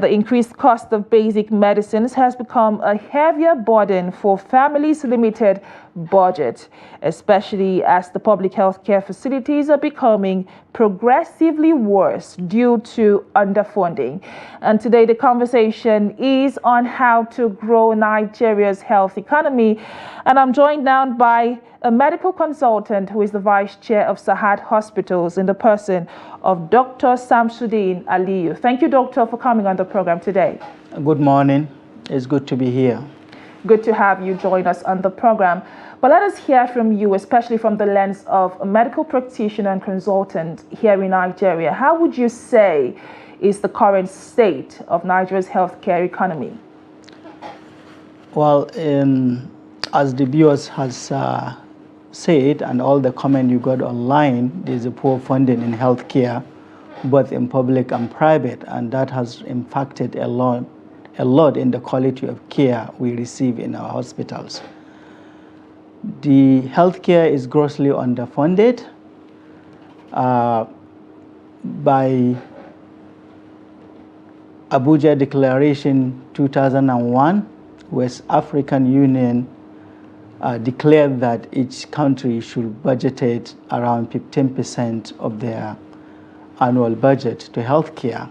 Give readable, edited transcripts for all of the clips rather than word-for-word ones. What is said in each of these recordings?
The increased cost of basic medicines has become a heavier burden for families' limited budget, especially as the public health care facilities are becoming progressively worse due to underfunding. And today the conversation is on how to grow Nigeria's health economy. And I'm joined now by a medical consultant who is the vice chair of Sahad Hospitals in the person of Dr. Shamsudeen Aliyu. Thank you, doctor, for coming on the program today. Good morning. It's good to be here. Good to have you join us on the program. But let us hear from you, especially from the lens of a medical practitioner and consultant here in Nigeria. How would you say is the current state of Nigeria's healthcare economy? Well, as the viewers has said, and all the comment you got online, there's a poor funding in healthcare, both in public and private, and that has impacted a lot in the quality of care we receive in our hospitals. The healthcare is grossly underfunded by Abuja Declaration 2001, West African Union declared that each country should budget around 15% of their annual budget to healthcare.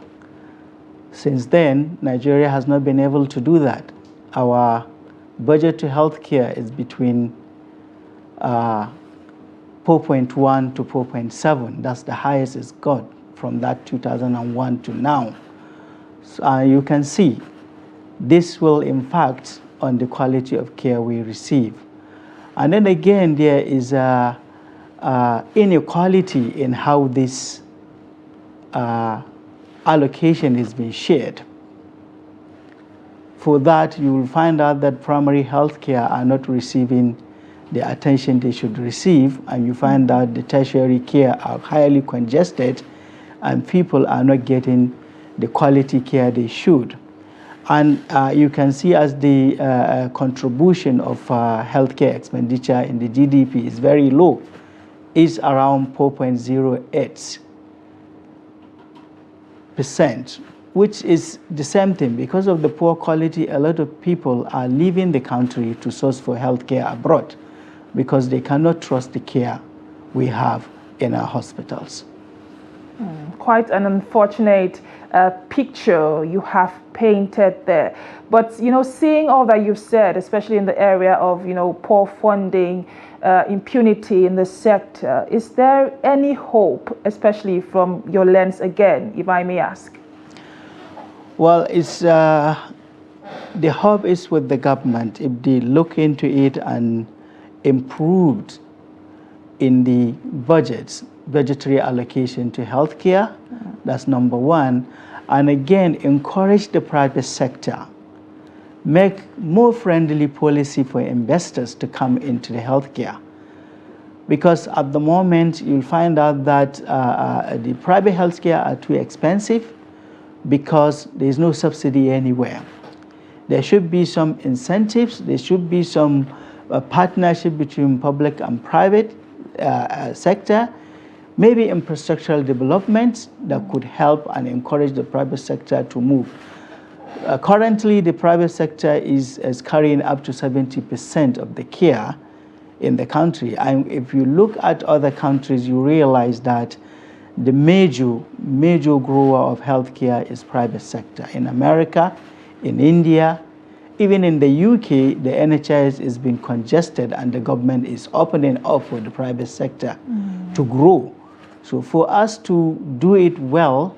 Since then, Nigeria has not been able to do that. Our budget to healthcare is between 4.1 to 4.7. That's the highest it's got from that 2001 to now. So, you can see this will impact on the quality of care we receive. And then again, there is inequality in how this allocation is being shared. For that, you will find out that primary health care are not receiving the attention they should receive, and you find out the tertiary care are highly congested and people are not getting the quality care they should. And you can see as the contribution of healthcare expenditure in the GDP is very low. It's around 4.08%, which is the same thing. Because of the poor quality, a lot of people are leaving the country to source for healthcare abroad because they cannot trust the care we have in our hospitals. Quite an unfortunate picture you have painted there. But, seeing all that you've said, especially in the area of, poor funding, impunity in the sector, is there any hope, especially from your lens again, if I may ask? Well, it's the hope is with the government. If they look into it and improved in the budgetary allocation to healthcare, that's number one. And again, encourage the private sector, make more friendly policy for investors to come into the healthcare. Because at the moment, you'll find out that the private healthcare are too expensive because there's no subsidy anywhere. There should be some incentives, there should be some partnership between public and private sector, maybe infrastructural developments that could help and encourage the private sector to move. Currently, the private sector is carrying up to 70% of the care in the country. And if you look at other countries, you realize that the major grower of healthcare is private sector. In America, in India, even in the UK, the NHS is being congested and the government is opening up for the private sector to grow. So for us to do it well,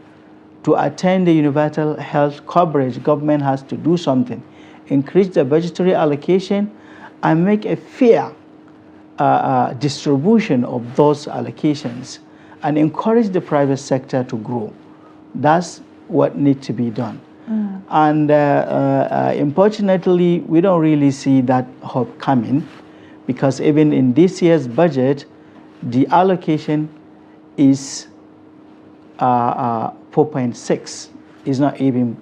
to attain the universal health coverage, government has to do something. Increase the budgetary allocation and make a fair distribution of those allocations and encourage the private sector to grow. That's what needs to be done. And unfortunately, we don't really see that hope coming, because even in this year's budget, the allocation is 4.6. It's not even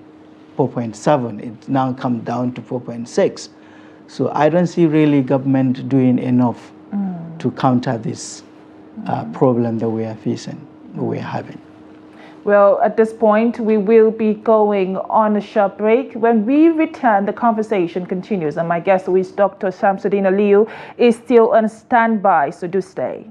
4.7. It's now come down to 4.6. So I don't see really government doing enough to counter this problem that we are facing, we're having. Well, at this point, we will be going on a short break. When we return, the conversation continues. And my guest, who is Dr. Shamsudeen Aliyu, is still on standby, so do stay.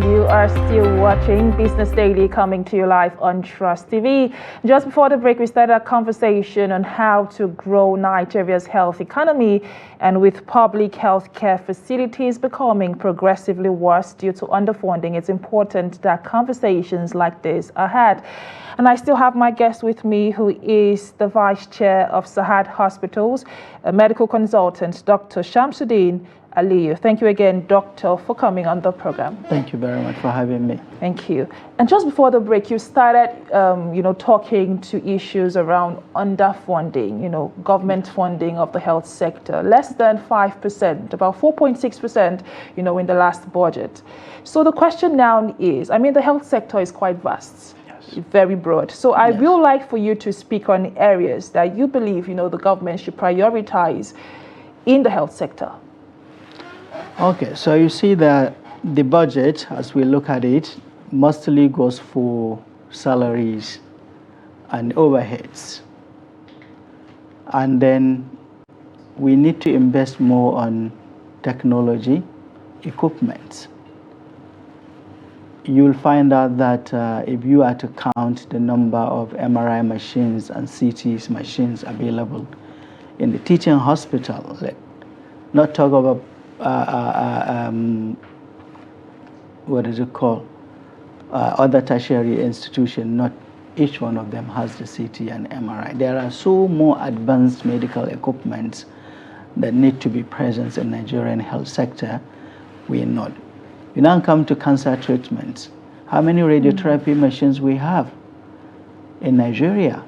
You are still watching Business Daily, coming to you live on Trust TV. Just before the break, we started a conversation on how to grow Nigeria's health economy, and with public health care facilities becoming progressively worse due to underfunding, it's important that conversations like this are had. And I still have my guest with me, who is the Vice Chair of Sahad Hospitals, a medical consultant, Dr. Shamsudeen Aliyu. Thank you again, Doctor, for coming on the program. Thank you very much for having me. Thank you. And just before the break, you started, talking to issues around underfunding, government funding of the health sector, less than 5%, about 4.6%, in the last budget. So the question now is, the health sector is quite vast. Yes. Very broad. So I will like for you to speak on areas that you believe, the government should prioritize in the health sector. Okay, so you see that the budget, as we look at it, mostly goes for salaries and overheads. And then we need to invest more on technology, equipment. You'll find out that if you are to count the number of MRI machines and CT machines available in the teaching hospital, not talk about what is it called? Other tertiary institution, not each one of them has the CT and MRI. There are so more advanced medical equipment that need to be present in Nigerian health sector. We are not. We now come to cancer treatment. How many radiotherapy machines we have in Nigeria?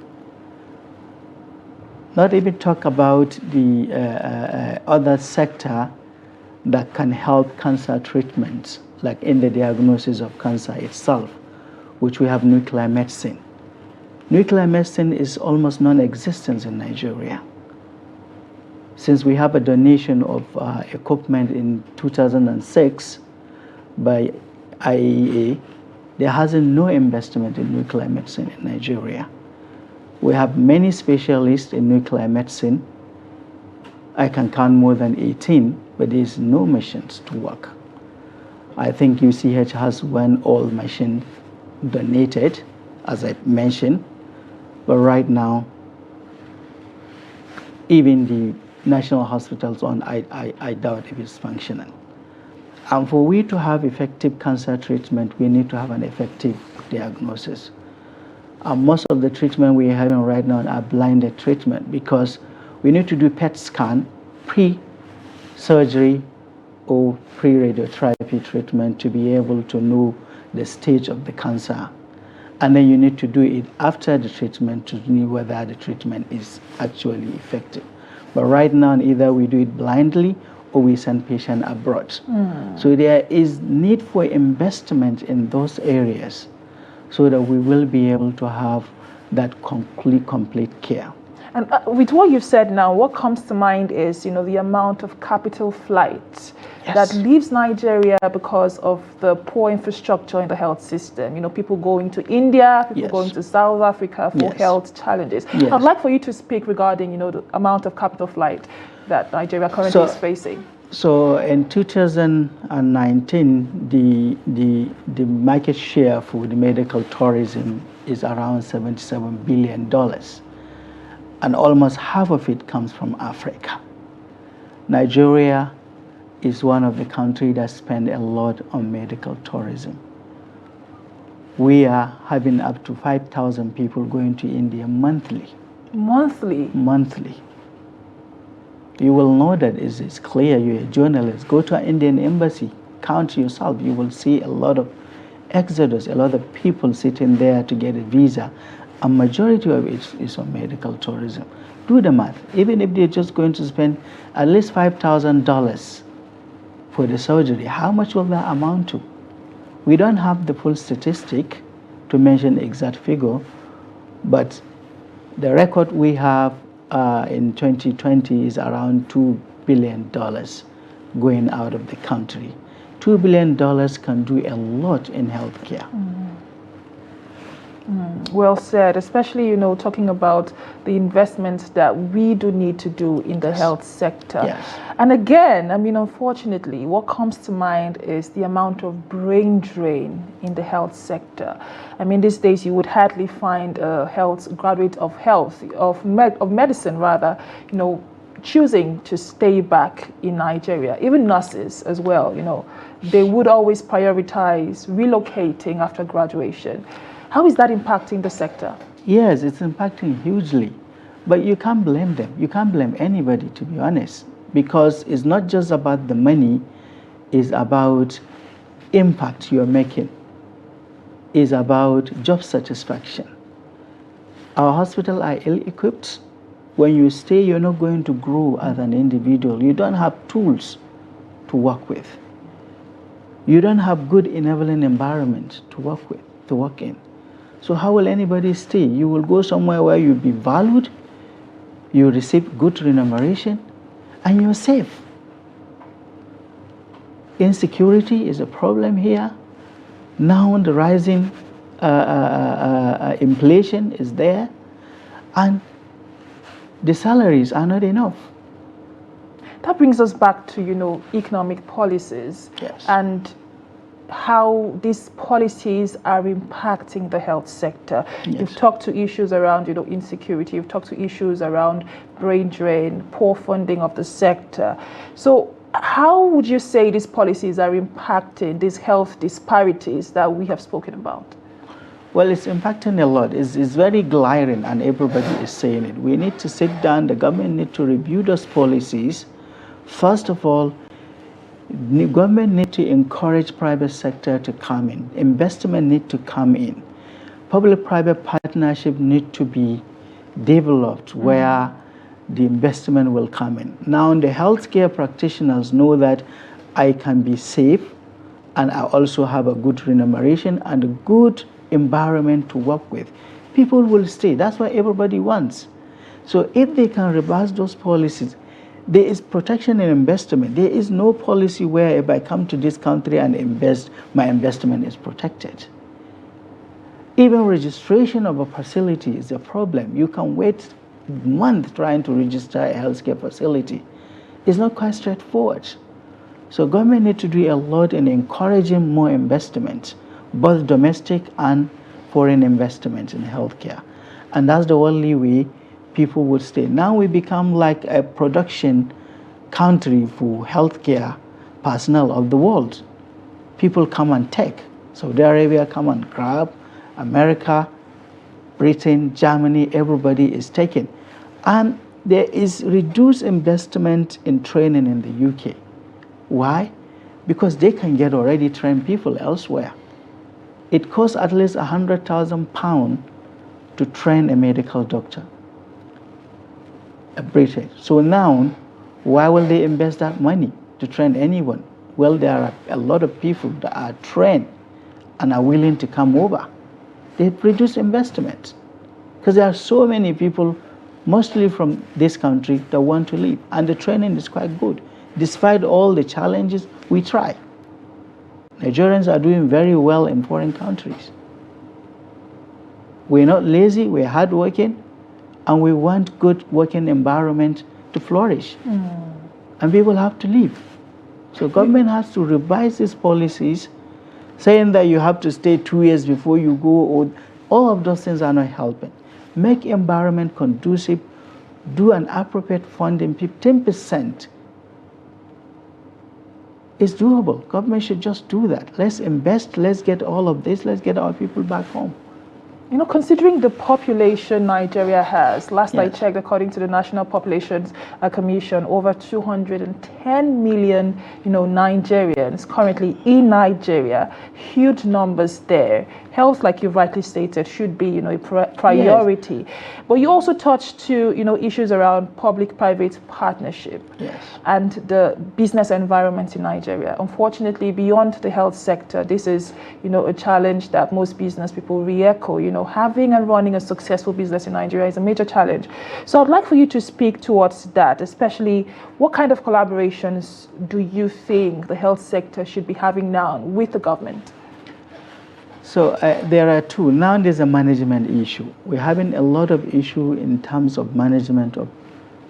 Not even talk about the other sector that can help cancer treatment, like in the diagnosis of cancer itself, which we have nuclear medicine. Nuclear medicine is almost non-existent in Nigeria. Since we have a donation of equipment in 2006 by IAEA, there hasn't no investment in nuclear medicine in Nigeria. We have many specialists in nuclear medicine. I can count more than 18, but there's no machines to work. I think UCH has one old machine donated, as I mentioned, but right now, even the national hospitals I doubt if it's functioning. And for we to have effective cancer treatment, we need to have an effective diagnosis. And most of the treatment we're having right now are blinded treatment, because we need to do PET scan pre-surgery or pre-radiotherapy treatment to be able to know the stage of the cancer. And then you need to do it after the treatment to know whether the treatment is actually effective. But right now, either we do it blindly or we send patient abroad. So there is need for investment in those areas so that we will be able to have that complete care. And with what you've said now, what comes to mind is, the amount of capital flight that leaves Nigeria because of the poor infrastructure in the health system. People going to India, people going to South Africa for health challenges. I'd like for you to speak regarding, the amount of capital flight that Nigeria currently is facing. So in 2019, the market share for the medical tourism is around $77 billion. And almost half of it comes from Africa. Nigeria is one of the countries that spend a lot on medical tourism. We are having up to 5,000 people going to India monthly. Monthly? Monthly. You will know that it's clear. You're a journalist. Go to an Indian embassy, count yourself. You will see a lot of exodus, a lot of people sitting there to get a visa. A majority of it is on medical tourism. Do the math. Even if they're just going to spend at least $5,000 for the surgery, how much will that amount to? We don't have the full statistic to mention the exact figure, but the record we have in 2020 is around $2 billion going out of the country. $2 billion can do a lot in healthcare. Well said, especially, talking about the investments that we do need to do in the health sector. Yes. And again, unfortunately, what comes to mind is the amount of brain drain in the health sector. These days you would hardly find a graduate of medicine rather, choosing to stay back in Nigeria. Even nurses as well, they would always prioritize relocating after graduation. How is that impacting the sector? Yes, it's impacting hugely. But you can't blame them. You can't blame anybody, to be honest, because it's not just about the money, it's about impact you're making. It's about job satisfaction. Our hospitals are ill-equipped. When you stay, you're not going to grow as an individual. You don't have tools to work with. You don't have good enabling environment to work in. So how will anybody stay? You will go somewhere where you'll be valued, you receive good remuneration, and you're safe. Insecurity is a problem here. Now the rising inflation is there, and the salaries are not enough. That brings us back to, economic policies. Yes. And how these policies are impacting the health sector. Yes. You've talked to issues around, insecurity. You've talked to issues around brain drain, poor funding of the sector. So how would you say these policies are impacting these health disparities that we have spoken about? Well, it's impacting a lot. It's very glaring, and everybody is saying it. We need to sit down. The government need to review those policies. First of all, the government need to encourage private sector to come in. Investment need to come in. Public-private partnership need to be developed where the investment will come in. Now, the healthcare practitioners know that I can be safe, and I also have a good remuneration and a good environment to work with. People will stay. That's what everybody wants. So if they can reverse those policies, there is protection in investment. There is no policy where if I come to this country and invest, my investment is protected. Even registration of a facility is a problem. You can wait months trying to register a healthcare facility. It's not quite straightforward. So government need to do a lot in encouraging more investment, both domestic and foreign investment in healthcare. And that's the only way people would stay. Now we become like a production country for healthcare personnel of the world. People come and take. Saudi Arabia come and grab. America, Britain, Germany, everybody is taking. And there is reduced investment in training in the UK. Why? Because they can get already trained people elsewhere. It costs at least £100,000 to train a medical doctor. British. So now, why will they invest that money to train anyone? Well, there are a lot of people that are trained and are willing to come over. They produce investment because there are so many people, mostly from this country, that want to leave, and the training is quite good. Despite all the challenges, we try. Nigerians are doing very well in foreign countries. We're not lazy, we're hardworking, and we want good working environment to flourish. And people have to leave. So government has to revise these policies, saying that you have to stay 2 years before you go, or all of those things are not helping. Make environment conducive, do an appropriate funding, 10%. It's doable. Government should just do that. Let's invest, let's get all of this, let's get our people back home. Considering the population Nigeria has, last I Yes. checked, according to the National Population Commission, over 210 million, Nigerians currently in Nigeria. Huge numbers there. Health, like you rightly stated, should be, a priority. Yes. But you also touched to, issues around public-private partnership. Yes. And the business environment in Nigeria. Unfortunately, beyond the health sector, this is, a challenge that most business people re-echo. having and running a successful business in Nigeria is a major challenge. So I'd like for you to speak towards that, especially what kind of collaborations do you think the health sector should be having now with the government? So there are two. Now there's a management issue. We're having a lot of issue in terms of management of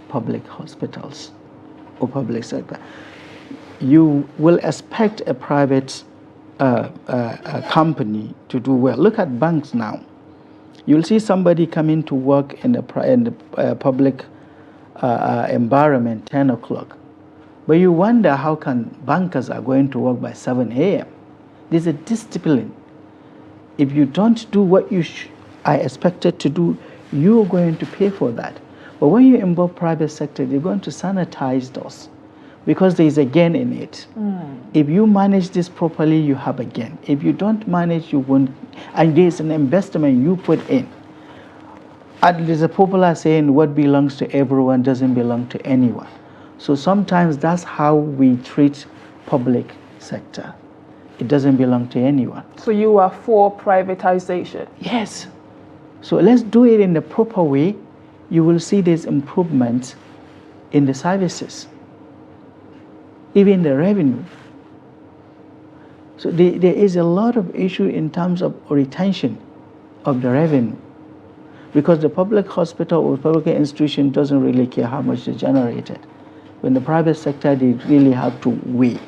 public hospitals or public sector. You will expect a private company to do well. Look at banks now. You'll see somebody coming to work in the public environment 10 o'clock. But you wonder how can bankers are going to work by 7 a.m. There's a discipline. If you don't do what you are expected to do, you're going to pay for that. But when you involve private sector, they're going to sanitize those because there is a gain in it. If you manage this properly, you have a gain. If you don't manage, you won't. And there's an investment you put in. And there's a popular saying, what belongs to everyone doesn't belong to anyone. So sometimes that's how we treat public sector. It doesn't belong to anyone. So you are for privatization? Yes. So let's do it in the proper way. You will see these improvements in the services, even the revenue. So there is a lot of issue in terms of retention of the revenue, because the public hospital or public institution doesn't really care how much they generated. When the private sector, they really have to weigh.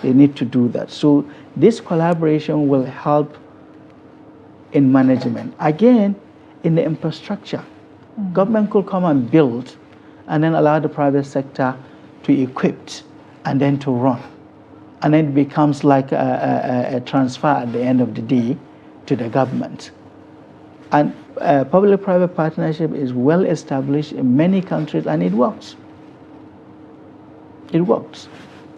They need to do that. So this collaboration will help in management. Again, in the infrastructure, government could come and build and then allow the private sector to equip and then to run. And then it becomes like a transfer at the end of the day to the government. And public-private partnership is well established in many countries, and it works. It works.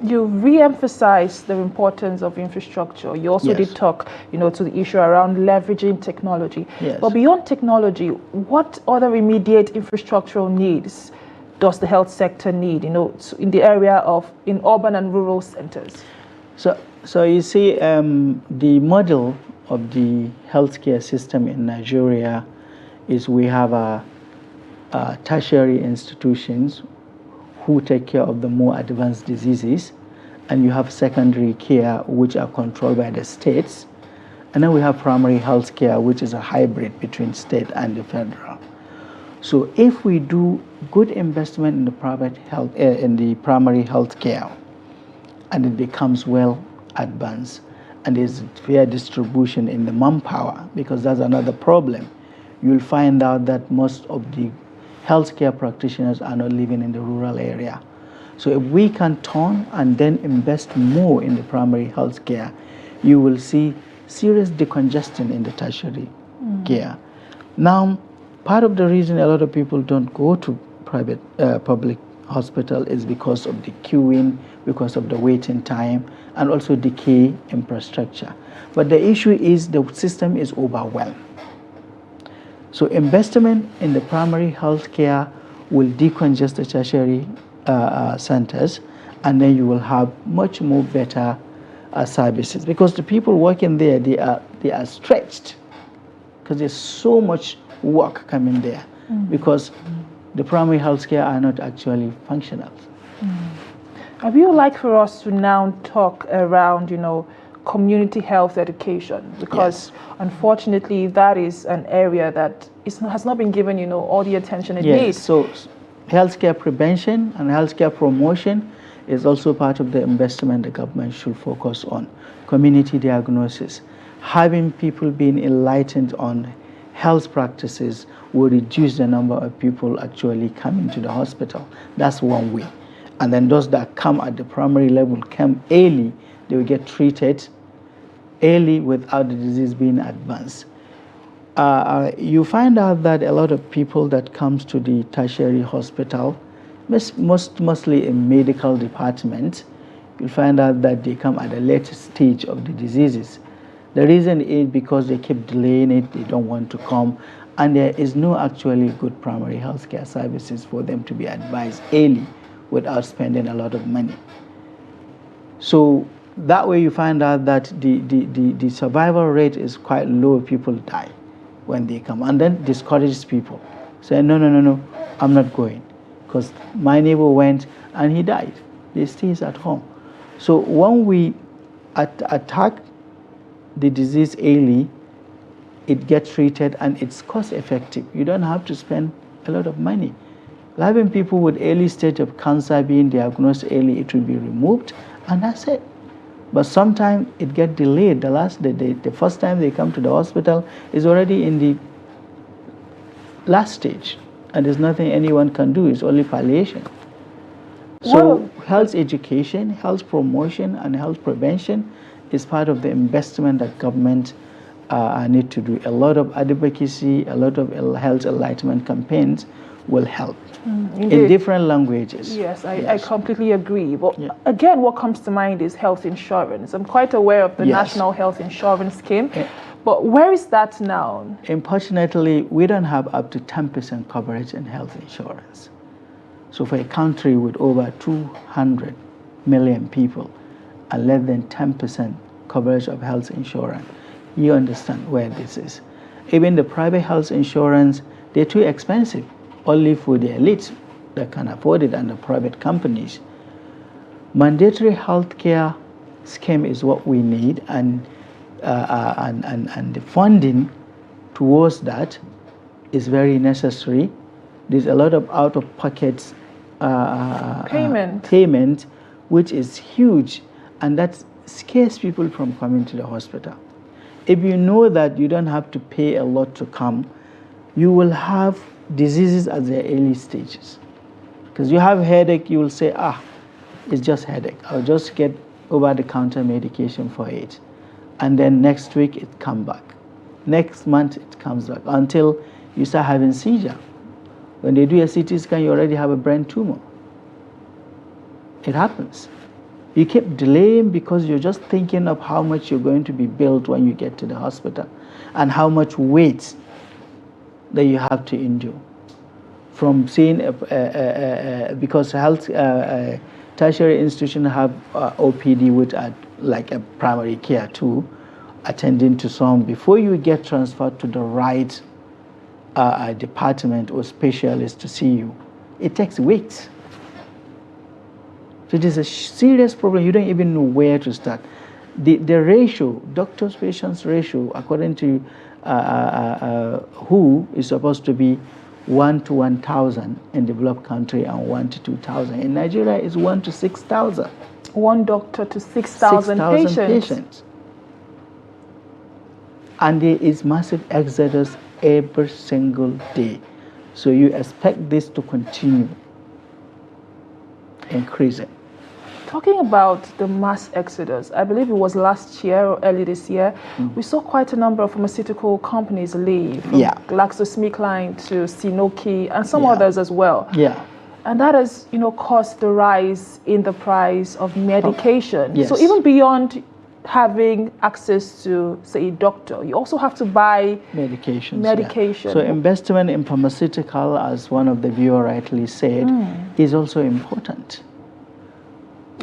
You re-emphasize the importance of infrastructure. You also did talk, to the issue around leveraging technology. Yes. But beyond technology, what other immediate infrastructural needs does the health sector need, in the area of in urban and rural centers? So you see, the model of the healthcare system in Nigeria is we have a tertiary institutions who take care of the more advanced diseases, and you have secondary care, which are controlled by the states, and then we have primary health care, which is a hybrid between state and the federal. So if we do good investment in the private health, in the primary health care, and it becomes well advanced, and there's fair distribution in the manpower, because that's another problem. You'll find out that most of the healthcare practitioners are not living in the rural area. So if we can turn and then invest more in the primary health care, you will see serious decongestion in the tertiary care. Now, part of the reason a lot of people don't go to private public hospital is because of the queuing, because of the waiting time, and also decay infrastructure. But the issue is the system is overwhelmed. So investment in the primary health care will decongest the tertiary centers, and then you will have much more better services, because the people working there, they are stretched, because there's so much work coming there, because the primary health care are not actually functional. I would like for us to now talk around, community health education, because unfortunately that is an area that has not been given, all the attention it needs. So healthcare prevention and healthcare promotion is also part of the investment the government should focus on. Community diagnosis, having people being enlightened on health practices will reduce the number of people actually coming to the hospital. That's one way. And then those that come at the primary level come early, they will get treated early without the disease being advanced. You find out that a lot of people that comes to the tertiary hospital, mostly in medical department, you find out that they come at a later stage of the diseases. The reason is because they keep delaying it, they don't want to come, and there is no actually good primary health care services for them to be advised early without spending a lot of money. So that way you find out that the survival rate is quite low, people die when they come, and then discourages people. Say, no, no, no, no, I'm not going, because my neighbor went and he died. They stays at home. So when we attack the disease early, it gets treated and it's cost effective. You don't have to spend a lot of money. Having people with early stage of cancer being diagnosed early, it will be removed, and that's it. But sometimes it gets delayed. The first time they come to the hospital is already in the last stage, and there's nothing anyone can do. It's only palliation. So health education, health promotion, and health prevention is part of the investment that government need to do. A lot of advocacy, a lot of health enlightenment campaigns will help in different languages. Yes, I completely agree. But again, what comes to mind is health insurance. I'm quite aware of the National Health Insurance Scheme, but where is that now? Unfortunately, we don't have up to 10% coverage in health insurance. So for a country with over 200 million people and less than 10% coverage of health insurance, you understand where this is. Even the private health insurance, they're too expensive, only for the elites that can afford it and the private companies. Mandatory health care scheme is what we need, and the funding towards that is very necessary. There's a lot of out-of-pocket payment, which is huge, and that scares people from coming to the hospital. If you know that you don't have to pay a lot to come, you will have diseases at the early stages. Because you have headache, you will say, it's just headache. I'll just get over-the-counter medication for it. And then next week, it comes back. Next month, it comes back until you start having seizure. When they do a CT scan, you already have a brain tumor. It happens. You keep delaying because you're just thinking of how much you're going to be billed when you get to the hospital and how much weight that you have to endure. From seeing, because health tertiary institutions have OPD, which are like a primary care too, attending to some. Before you get transferred to the right department or specialist to see you, it takes weeks. So it is a serious problem. You don't even know where to start. The ratio, doctors-patients ratio, according to WHO, is supposed to be 1 to 1,000 in developed country and 1 to 2,000. In Nigeria, it's 1 to 6,000. One doctor to 6,000 patients. And there is massive exodus every single day. So you expect this to continue increasing. Talking about the mass exodus, I believe it was last year or early this year, we saw quite a number of pharmaceutical companies leave, from GlaxoSmithKline to Sanofi and some others as well. And that has, caused the rise in the price of medication. So even beyond having access to, say, a doctor, you also have to buy medication. So investment in pharmaceutical, as one of the viewers rightly said, is also important.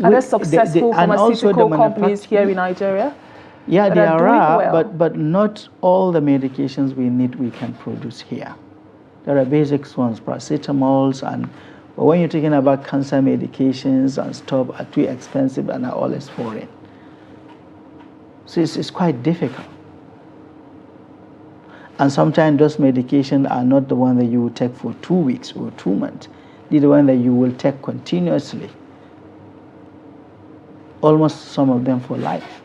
Are there successful pharmaceutical companies here in Nigeria? Yeah, there are, but not all the medications we need we can produce here. There are basic ones, paracetamols, but when you're talking about cancer medications and stuff, are too expensive and are always foreign. So it's quite difficult. And sometimes those medications are not the one that you will take for 2 weeks or 2 months. They're the one that you will take continuously. Almost some of them for life.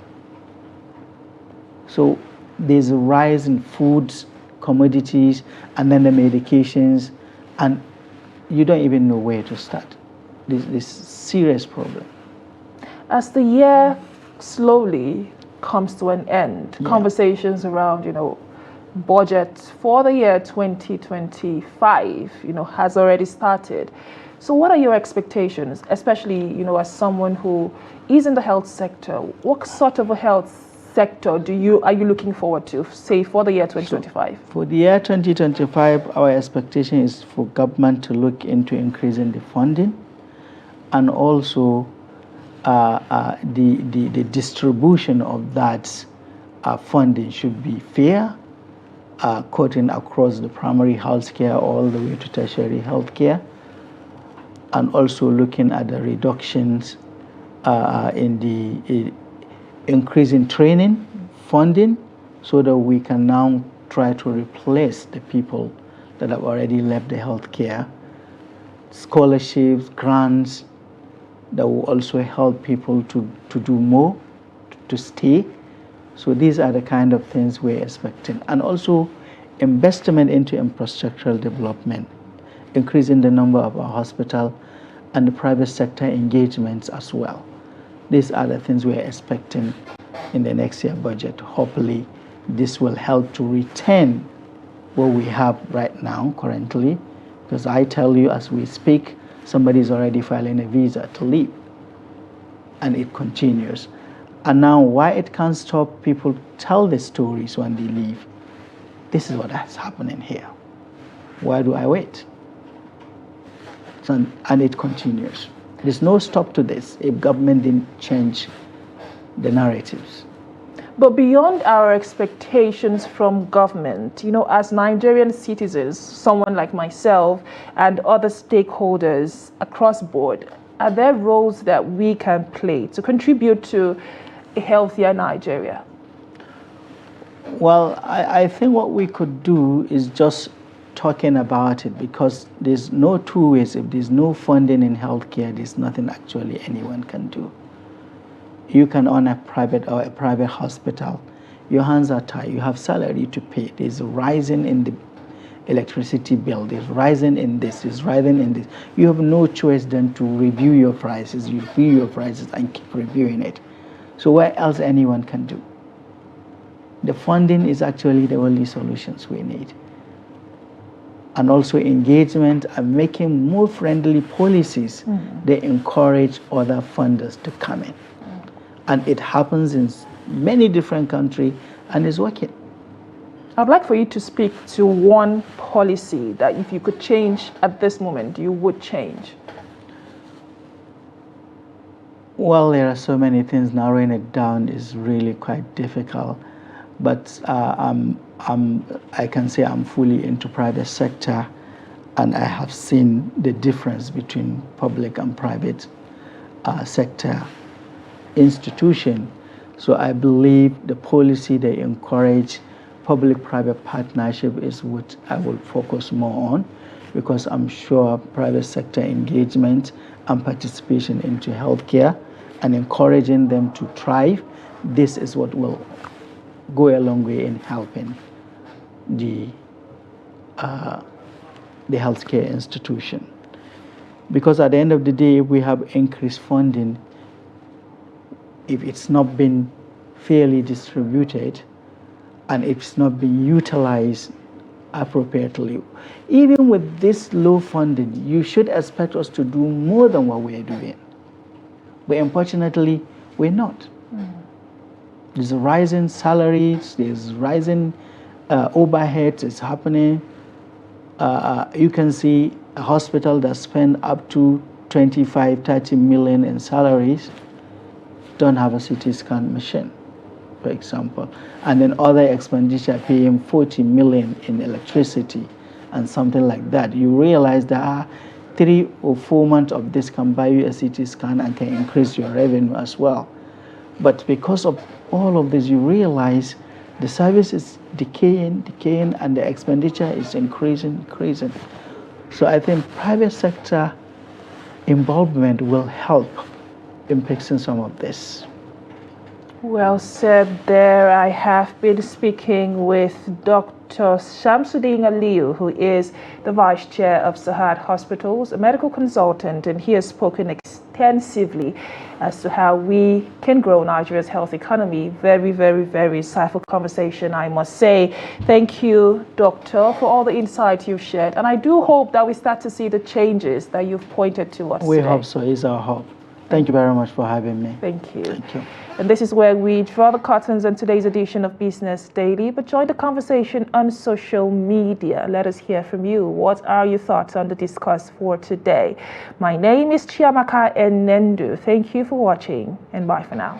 So there's a rise in foods, commodities, and then the medications, and you don't even know where to start. This serious problem. As the year slowly comes to an end, conversations around, budget for the year 2025, has already started. So what are your expectations, especially, as someone who is in the health sector? What sort of a health sector are you looking forward to, say, for the year 2025? So for the year 2025, our expectation is for government to look into increasing the funding, and also the distribution of that funding should be fair cutting across the primary health care all the way to tertiary health care, and also looking at the reductions in the increase in training funding, so that we can now try to replace the people that have already left the healthcare. Scholarships, grants that will also help people to do more, to stay. So these are the kind of things we're expecting. And also investment into infrastructural development, increasing the number of our hospital and the private sector engagements as well. These are the things we're expecting in the next year budget. Hopefully this will help to retain what we have right now currently, because I tell you, as we speak, somebody is already filing a visa to leave, and it continues. And now why it can't stop people tell the stories when they leave? This is what is happening here. Why do I wait? And it continues. There's no stop to this if government didn't change the narratives. But beyond our expectations from government, as Nigerian citizens, someone like myself and other stakeholders across board, are there roles that we can play to contribute to a healthier Nigeria? Well, I think what we could do is just talking about it, because there's no two ways. If there's no funding in healthcare, there's nothing actually anyone can do. You can own a private hospital. Your hands are tied. You have salary to pay. There's a rising in the electricity bill. There's rising in this. There's rising in this. You have no choice than to review your prices. You review your prices and keep reviewing it. So what else anyone can do? The funding is actually the only solutions we need. And also engagement and making more friendly policies that encourage other funders to come in. And it happens in many different countries and is working. I'd like for you to speak to one policy that if you could change at this moment, you would change. Well, there are so many things. Narrowing it down is really quite difficult. But I can say I'm fully into private sector, and I have seen the difference between public and private sector institution. So I believe the policy they encourage public-private partnership is what I will focus more on, because I'm sure private sector engagement and participation into healthcare and encouraging them to thrive, this is what will go a long way in helping the healthcare institution. Because at the end of the day, if we have increased funding, if it's not been fairly distributed and it's not being utilized appropriately, even with this low funding, you should expect us to do more than what we're doing. But unfortunately, we're not. There's a rise in salaries, there's rising overheads is happening. You can see a hospital that spend up to 25, 30 million in salaries don't have a CT scan machine, for example. And then other expenditure paying 40 million in electricity and something like that. You realize that 3 or 4 months of this can buy you a CT scan and can increase your revenue as well. But because of all of this, you realize the service is decaying, and the expenditure is increasing. So I think private sector involvement will help in fixing some of this. Well said there. I have been speaking with Dr. Shamsudeen Aliyu, who is the Vice Chair of Sahad Hospitals, a medical consultant, and he has spoken extensively as to how we can grow Nigeria's health economy. Very, very, very insightful conversation, I must say. Thank you, Doctor, for all the insight you've shared. And I do hope that we start to see the changes that you've pointed to us We today. hope so. It's our hope. Thank you very much for having me. Thank you. Thank you. And this is where we draw the curtains on today's edition of Business Daily. But join the conversation on social media. Let us hear from you. What are your thoughts on the discuss for today? My name is Chiamaka Enendu. Thank you for watching, and bye for now.